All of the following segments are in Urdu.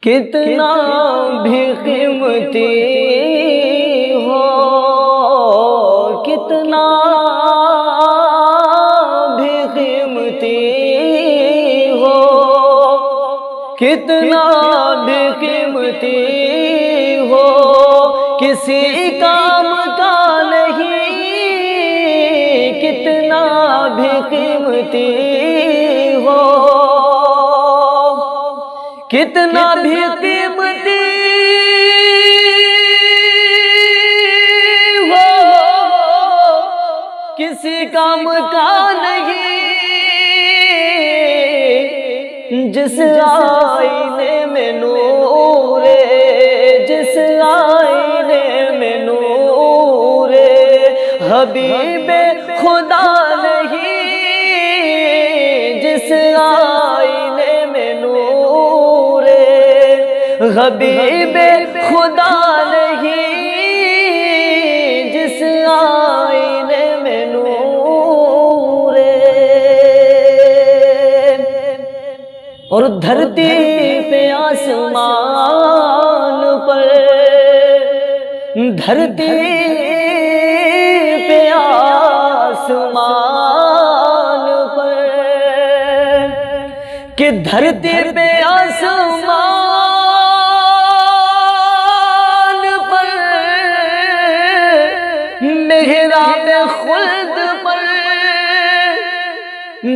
کتنا بھی قیمتی ہو، کتنا بھی قیمتی ہو، کتنا بھی قیمتی ہو، کسی کام کا نہیں، کتنا بھی قیمتی ہو، کتنا بھی قیمتی ہو، کسی کام کا نہیں، جس آئینے میں نور، جس آئینے میں نور حبیب خدا نہیں، جس آئینے میں نور حبیب خدا نہیں، جس آئینے میں نور، اور دھرتی پہ آسمان پر، دھرتی پہ آسمان پر، کہ دھرتی پہ آسمان پر، محراب خلد پر،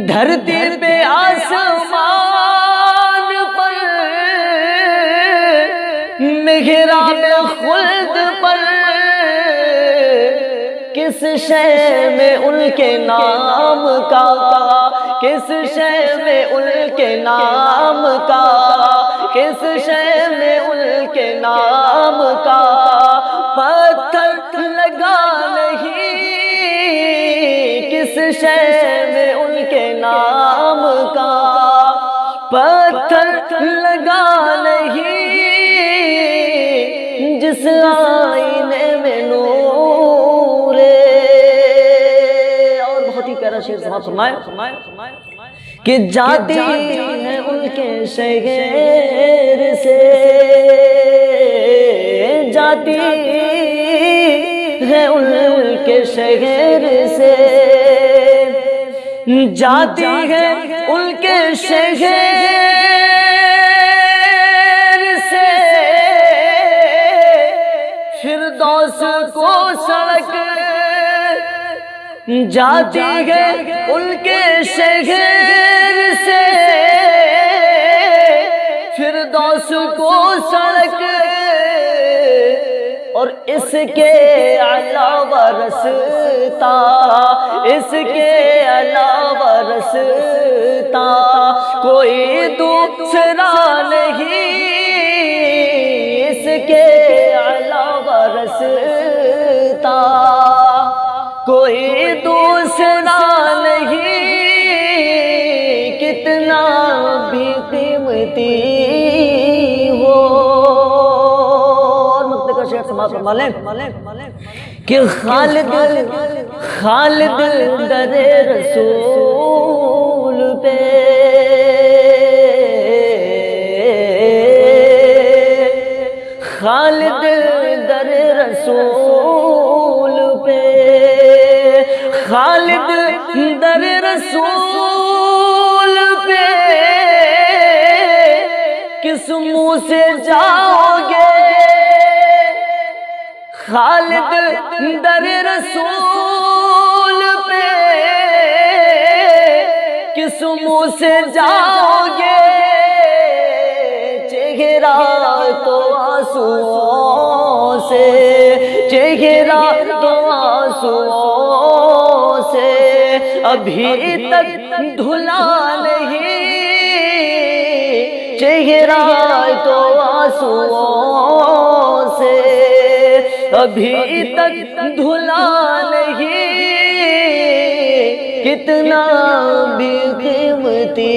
دھرتی پہ آسمان پر، محراب خلد پر، کس شے میں ان کے نام کا، کس شے میں ان کے نام کا، کس شے میں ان کے نام کا پتھر لگا نہیں، کس شے میں ان کے نام کا پتھر لگا نہیں، جس آئینے میں نور، اور بہت ہی پیارا شعر سماعت فرمائے کہ جاتی ہے ان کے شہر سے، جاتی ہے ان کے شہر سے، جاتی ہے ان کے شہر سے، فردوس کو سڑک، جاتی ہے ان کے شہر سے، فردوس کو سڑک، اور اس کے علاوہ رستہ، اس کے علاوہ رستہ کوئی دوسرا نہیں، اس کے علاوہ رستہ کوئی دوسرا نہیں، کتنا بھی قیمتی ہو، اور مقطع کا شعر سماعت فرما لیں کہ خالد خالد در رسول پہ، خالد در رسول پہ، خالد در رسول پہ کس منہ سے جاؤ گے، خالد در رسول پہ کس منہ سے جاؤ گے، چہرہ تو آنسوؤں سے، چہرہ تو آنسوؤں سے ابھی تک دھلا نہیں، چہرہ تو آنسوؤں سے ابھی تک دھلا نہیں، کتنا بھی قیمتی